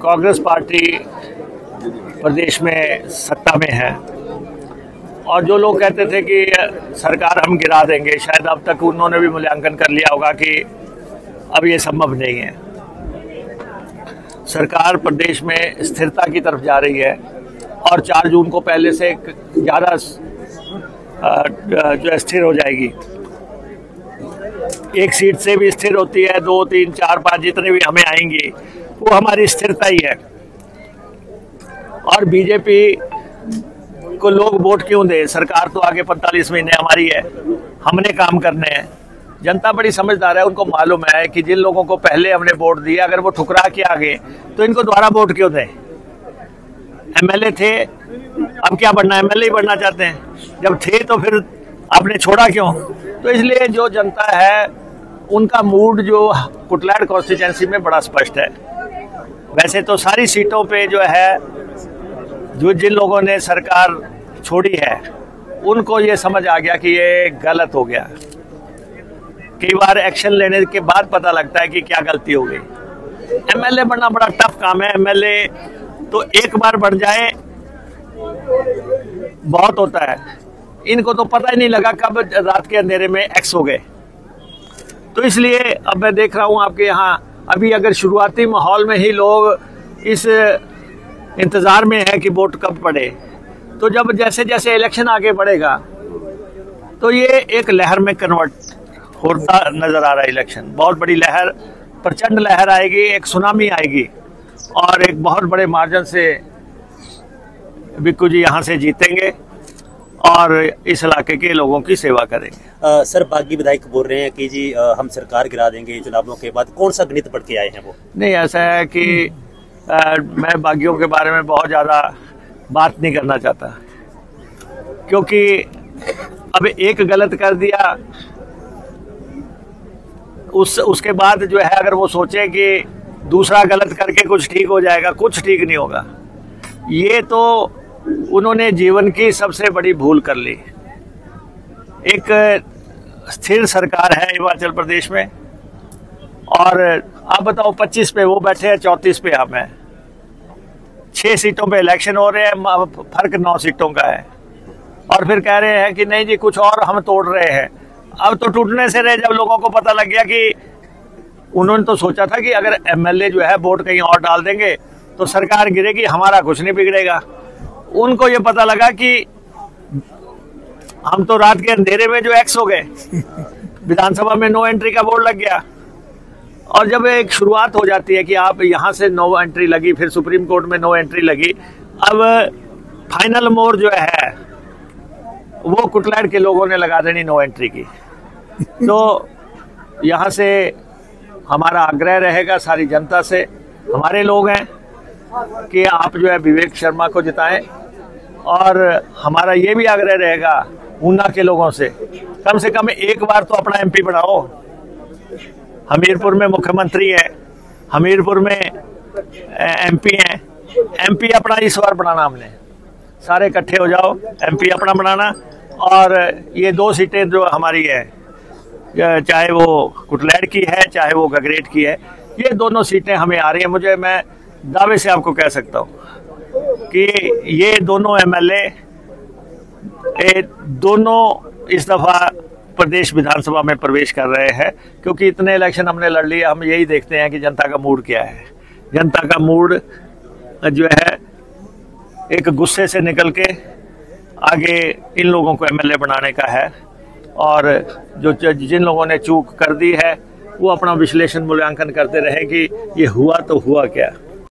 Congress party प्रदेश में सत्ता में है और जो लोग कहते थे कि सरकार हम गिरा देंगे, शायद अब तक उन्होंने भी मूल्यांकन कर लिया होगा कि अब ये संभव नहीं है। सरकार प्रदेश में स्थिरता की तरफ जा रही है और 4 जून को पहले से ज़्यादा जो स्थिर हो जाएगी। एक सीट से भी स्थिर होती है, 2, 3, 4, 5 जितने भी हमें आएंगी वो हमारी स्थिरता ही है। और बीजेपी को लोग वोट क्यों दे? सरकार तो आगे 45 महीने हमारी है, हमने काम करने हैं। जनता बड़ी समझदार है, उनको मालूम है कि जिन लोगों को पहले हमने वोट दिया अगर वो ठुकरा के आ गए तो इनको दोबारा वोट क्यों दें? एमएलए थे, अब क्या बनना? एमएलए ही बनना चाहते हैं। जब थे तो फिर आपने छोड़ा क्यों? तो इसलिए जो जनता है उनका मूड जो कुटलाड़ कॉन्स्टिट्यूंसी में बड़ा स्पष्ट है। वैसे तो सारी सीटों पे जो है जो जिन लोगों ने सरकार छोड़ी है उनको ये समझ आ गया कि ये गलत हो गया। कई बार एक्शन लेने के बाद पता लगता है कि क्या गलती हो गई। एमएलए बनना बड़ा टफ काम है। एमएलए तो एक बार बन जाए बहुत होता है, इनको तो पता ही नहीं लगा कब रात के अंधेरे में एक्स हो गए। तो इसलिए अब मैं देख रहा हूं आपके यहाँ अभी अगर शुरुआती माहौल में ही लोग इस इंतजार में है कि वोट कब पड़े, तो जब जैसे जैसे इलेक्शन आगे बढ़ेगा तो ये एक लहर में कन्वर्ट होता नजर आ रहा है। इलेक्शन बहुत बड़ी लहर, प्रचंड लहर आएगी, एक सुनामी आएगी और एक बहुत बड़े मार्जिन से बिक्कू जी यहाँ से जीतेंगे और इस इलाके के लोगों की सेवा करेंगे। सर, बागी विधायक बोल रहे हैं कि जी हम सरकार गिरा देंगे चुनावों के बाद। कौन सा गणित पढ़ के आए हैं वो? नहीं, ऐसा है कि मैं बागियों के बारे में बहुत ज़्यादा बात नहीं करना चाहता, क्योंकि अब एक गलत कर दिया उसके बाद जो है अगर वो सोचे कि दूसरा गलत करके कुछ ठीक हो जाएगा, कुछ ठीक नहीं होगा। ये तो उन्होंने जीवन की सबसे बड़ी भूल कर ली। एक स्थिर सरकार है हिमाचल प्रदेश में और आप बताओ 25 पे वो बैठे हैं, 34 पे हम हैं। 6 सीटों पे इलेक्शन हो रहे हैं, फर्क 9 सीटों का है और फिर कह रहे हैं कि नहीं जी कुछ और हम तोड़ रहे हैं। अब तो टूटने से रहे। जब लोगों को पता लग गया कि उन्होंने तो सोचा था कि अगर एमएलए जो है वोट कहीं और डाल देंगे तो सरकार गिरेगी, हमारा कुछ नहीं बिगड़ेगा। उनको ये पता लगा कि हम तो रात के अंधेरे में जो एक्स हो गए। विधानसभा में नो एंट्री का बोर्ड लग गया और जब एक शुरुआत हो जाती है कि आप यहाँ से नो एंट्री लगी, फिर सुप्रीम कोर्ट में नो एंट्री लगी, अब फाइनल मोर जो है वो कुटलाड़ के लोगों ने लगा देनी नो एंट्री की। तो यहाँ से हमारा आग्रह रहेगा सारी जनता से, हमारे लोग हैं कि आप जो है विवेक शर्मा को जिताएं और हमारा ये भी आग्रह रहेगा ऊना के लोगों से कम एक बार तो अपना एमपी बनाओ। हमीरपुर में मुख्यमंत्री है, हमीरपुर में एमपी हैं, एमपी अपना इस बार बनाना। हमने सारे इकट्ठे हो जाओ, एमपी अपना बनाना। और ये 2 सीटें जो हमारी है, चाहे वो कुटलैड़ की है चाहे वो गगरेट की है, ये दोनों सीटें हमें आ रही हैं। मैं दावे से आपको कह सकता हूँ कि ये दोनों एमएलए दोनों इस दफा प्रदेश विधानसभा में प्रवेश कर रहे हैं, क्योंकि इतने इलेक्शन हमने लड़ लिए। हम यही देखते हैं कि जनता का मूड क्या है। जनता का मूड जो है एक गुस्से से निकल के आगे इन लोगों को एमएलए बनाने का है और जो जिन लोगों ने चूक कर दी है वो अपना विश्लेषण मूल्यांकन करते रहे कि ये हुआ तो हुआ क्या।